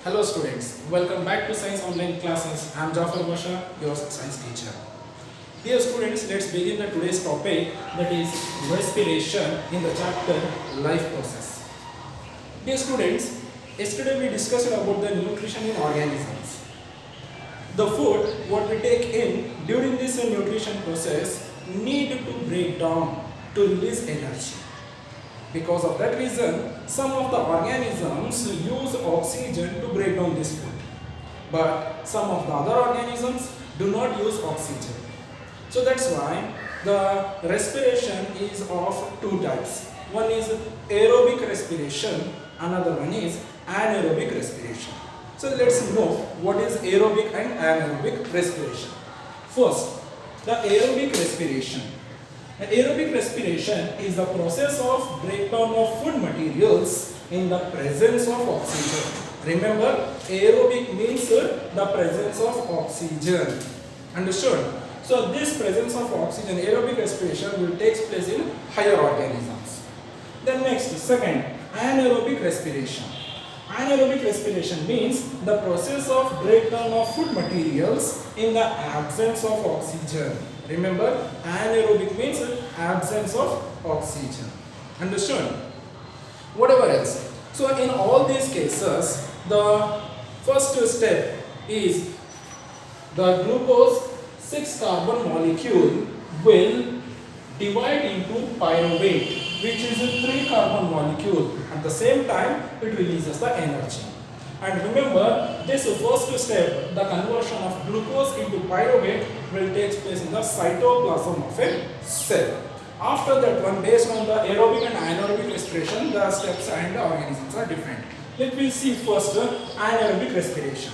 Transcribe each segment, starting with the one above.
Hello students, welcome back to Science Online Classes. I am Jafar Basha, your science teacher. Dear students, let's begin the today's topic, that is respiration in the chapter Life Process. Dear students, yesterday we discussed about the nutrition in organisms. The food what we take in during this nutrition process need to break down to release energy. Because of that reason, some of the organisms use oxygen to break down this food. But some of the other organisms do not use oxygen. So that's why the respiration is of two types. One is aerobic respiration, another one is anaerobic respiration. So let's know what is aerobic and anaerobic respiration. First, the aerobic respiration. The aerobic respiration is the process of breakdown of food materials in the presence of oxygen. Remember, aerobic means the presence of oxygen. Understood? So this presence of oxygen, aerobic respiration, will take place in higher organisms. Then next, second, anaerobic respiration. Anaerobic respiration means the process of breakdown of food materials in the absence of oxygen. Remember, anaerobic means absence of oxygen. Understood? Whatever else. So in all these cases, the first step is the glucose 6 carbon molecule will divide into pyruvate, which is a 3 carbon molecule. At the same time, it releases the energy. And remember, this first step, the conversion of glucose into pyruvate, will take place in the cytoplasm of a cell. After that one, based on the aerobic and anaerobic respiration, the steps and the organisms are different. Let me see first anaerobic respiration.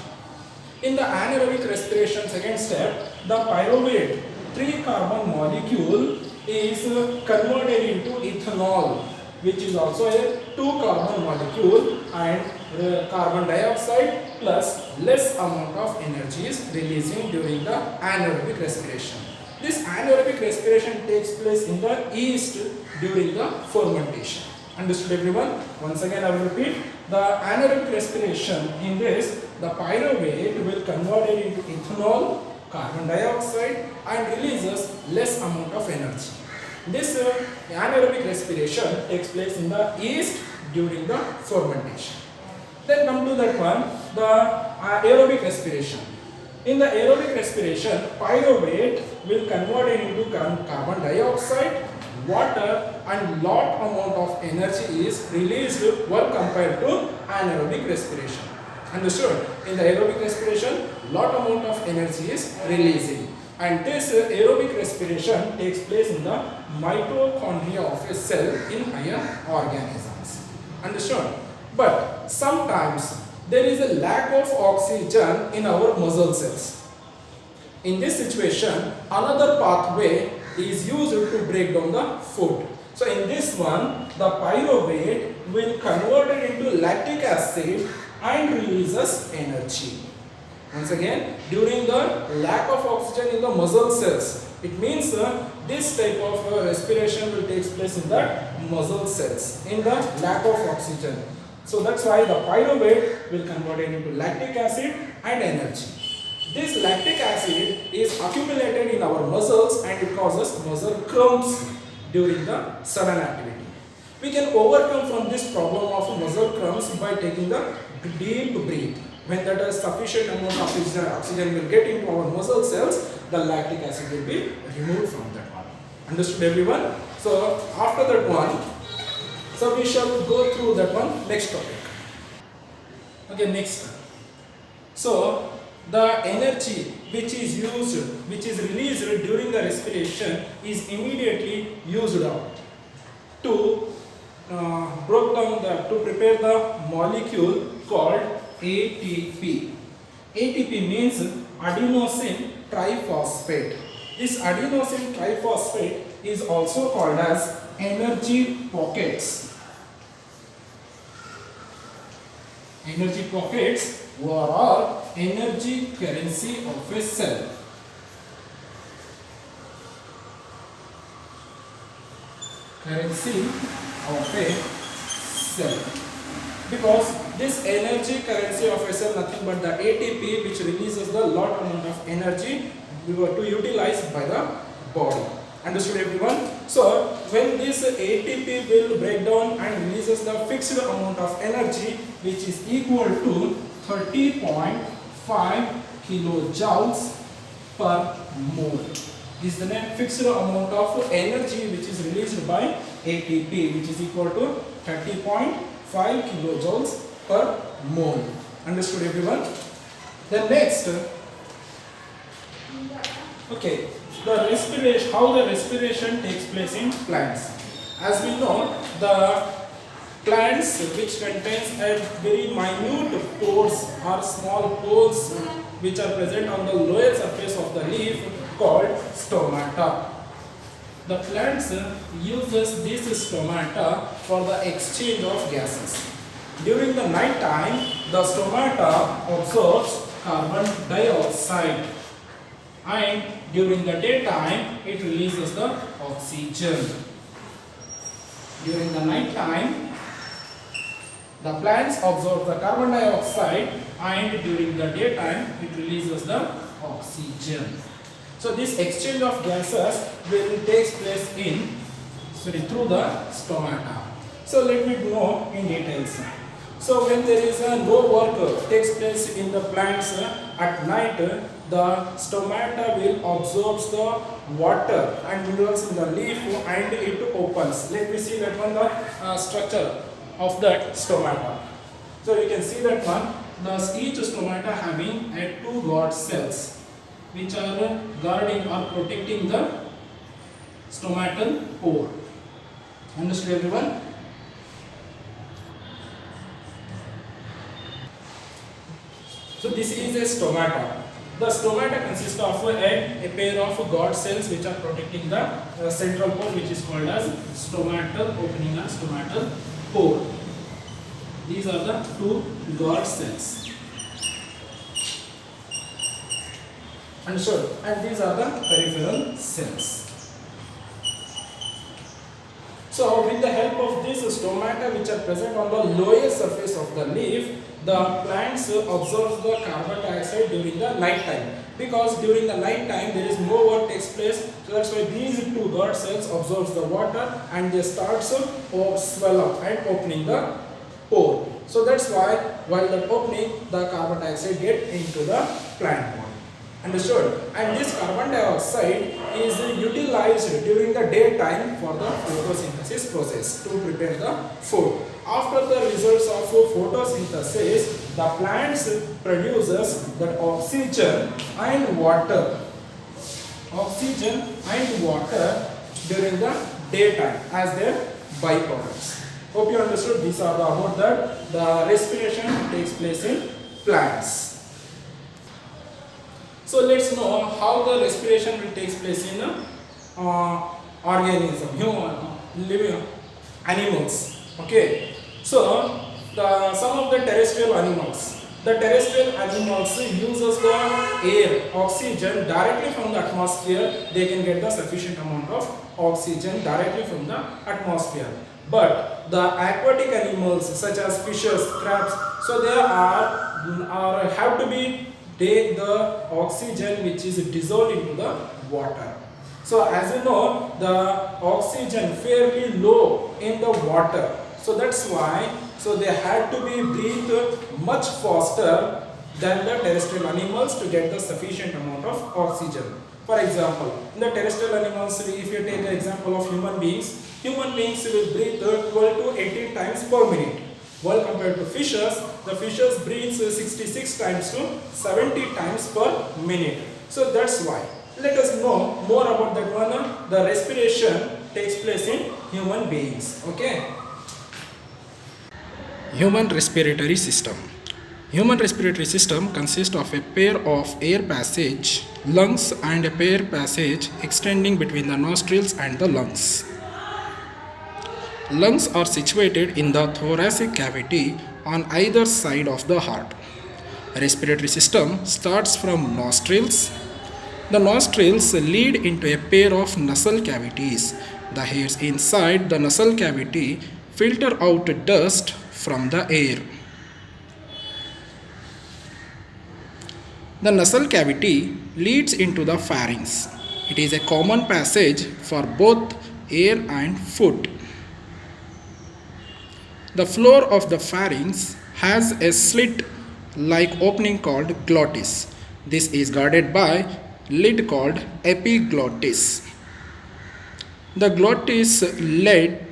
In the anaerobic respiration, second step, the pyruvate 3 carbon molecule is converted into ethanol, which is also a 2 carbon molecule, and carbon dioxide plus less amount of energy is releasing during the anaerobic respiration. This anaerobic respiration takes place in the yeast during the fermentation. Understood everyone? Once again I will repeat. The anaerobic respiration, in this the pyruvate will convert it into ethanol, carbon dioxide, and releases less amount of energy. This anaerobic respiration takes place in the yeast during the fermentation. Then come to that one, the aerobic respiration. In the aerobic respiration, pyruvate will convert it into carbon dioxide, water, and lot amount of energy is released when compared to anaerobic respiration. Understood? In the aerobic respiration, lot amount of energy is releasing. And this aerobic respiration takes place in the mitochondria of a cell in higher organisms. Understood? But sometimes there is a lack of oxygen in our muscle cells. In this situation, another pathway is used to break down the food. So in this one, the pyruvate will convert it into lactic acid and releases energy. Once again, during the lack of oxygen in the muscle cells, it means this type of respiration will take place in the muscle cells in the lack of oxygen. So that's why the pyruvate will convert it into lactic acid and energy. This lactic acid is accumulated in our muscles and it causes muscle cramps during the sudden activity. We can overcome from this problem of muscle cramps by taking the deep breath. When that is sufficient amount of oxygen will get into our muscle cells, the lactic acid will be removed from that one. Understood everyone? So after that one, so we shall go through that one next topic. Okay, next. So the energy which is released during the respiration is immediately used up to prepare the molecule called ATP. ATP means adenosine triphosphate. This adenosine triphosphate is also called as energy pockets. Energy pockets are energy currency of a cell. Currency of a cell. because this energy currency of a cell nothing but the ATP, which releases the lot amount of energy to utilize by the body. Understood everyone? So when this ATP will break down and releases the fixed amount of energy, which is equal to 30.5 kilojoules per mole. Is the fixed amount of energy which is released by ATP, which is equal to 30.5 kilojoules per mole. Understood everyone? Then next, okay, the respiration, how the respiration takes place in plants. As we know, the plants which contains a very minute pores or small pores which are present on the lower surface of the leaf called stomata. The plants uses this stomata for the exchange of gases. During the night time, the stomata absorbs carbon dioxide, and during the daytime it releases the oxygen. During the night time, the plants absorb the carbon dioxide, and during the daytime it releases the oxygen. So this exchange of gases will take place through the stomata. So let me know in details. So when there is no work takes place in the plants at night, the stomata will absorb the water and minerals in the leaf and it opens. Let me see that one, the structure of that stomata. So you can see that one, each stomata having two guard cells which are guarding or protecting the stomatal pore. Understood everyone? So this is a stomata. The stomata consists of a pair of guard cells which are protecting the central pore, which is called as stomatal opening and stomatal pore. These are the two guard cells. Understood? And these are the peripheral cells. So with the help of these stomata which are present on the lower surface of the leaf, the plants absorb the carbon dioxide during the night time. Because during the night time there is no work takes place, so that's why these two guard cells absorb the water and they start to swell up and opening the pore. So that's why while the opening, the carbon dioxide get into the plant body. Understood? And this carbon dioxide is utilized during the daytime for the photosynthesis process to prepare the food. After the results of photosynthesis, the plants produces that oxygen and water. Oxygen and water during the daytime as their byproducts. Hope you understood. These are about that the respiration takes place in plants. So let's know how the respiration will take place in organism, human, living animals. Okay. So some of the terrestrial animals. The terrestrial animals uses the air, oxygen directly from the atmosphere. They can get the sufficient amount of oxygen directly from the atmosphere. But the aquatic animals such as fishes, crabs, so they have to be take the oxygen which is dissolved into the water. So as you know, the oxygen fairly low in the water. So that's why they had to be breathed much faster than the terrestrial animals to get the sufficient amount of oxygen. For example, in the terrestrial animals, if you take the example of human beings will breathe 12 to 18 times per minute. While compared to fishes, the fishes breathes 66 times to 70 times per minute. So that's why. Let us know more about that one. The respiration takes place in human beings. Okay. Human respiratory system. Human respiratory system consists of a pair of air passage, lungs, and a pair passage extending between the nostrils and the lungs. Lungs are situated in the thoracic cavity on either side of the heart. Respiratory system starts from nostrils. The nostrils lead into a pair of nasal cavities. The hairs inside the nasal cavity filter out dust from the air. The nasal cavity leads into the pharynx. It is a common passage for both air and food. The floor of the pharynx has a slit like opening called glottis. This is guarded by lid called epiglottis. The glottis led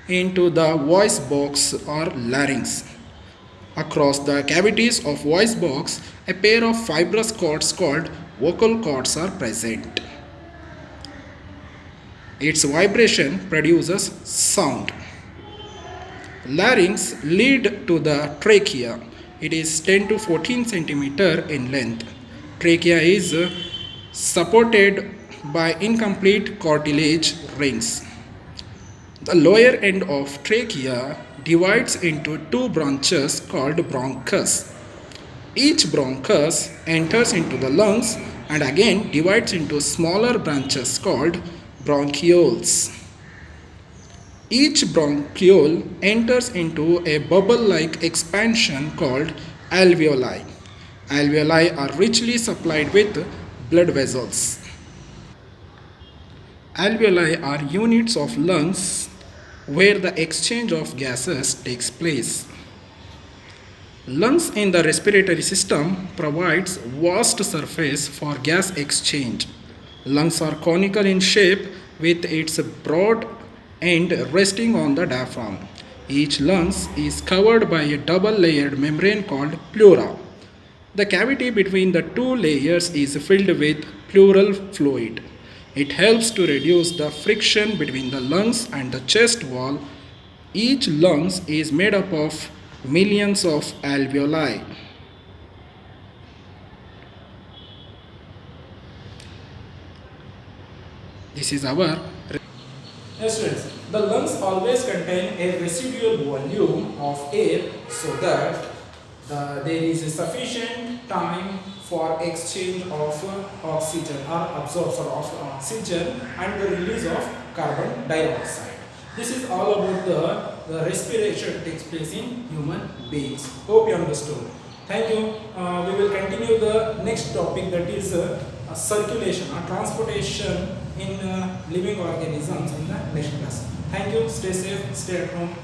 into the voice box or larynx. Across the cavities of voice box, a pair of fibrous cords called vocal cords are present. Its vibration produces sound. Larynx lead to the trachea. It is 10 to 14 centimeter in length. Trachea is supported by incomplete cartilage rings. The lower end of trachea divides into two branches called bronchus. Each bronchus enters into the lungs and again divides into smaller branches called bronchioles. Each bronchiole enters into a bubble-like expansion called alveoli. Alveoli are richly supplied with blood vessels. Alveoli are units of lungs where the exchange of gases takes place. Lungs in the respiratory system provides vast surface for gas exchange. Lungs are conical in shape with its broad end resting on the diaphragm. Each lung is covered by a double-layered membrane called pleura. The cavity between the two layers is filled with pleural fluid. It helps to reduce the friction between the lungs and the chest wall. Each lung is made up of millions of alveoli. This is our. Yes, students. The lungs always contain a residual volume of air so that there is sufficient time for exchange of oxygen or absorption of oxygen and the release of carbon dioxide. This is all about the respiration takes place in human beings. Hope you understood. Thank you. We will continue the next topic, that is circulation or transportation in living organisms in the next class. Thank you. Stay safe. Stay at home.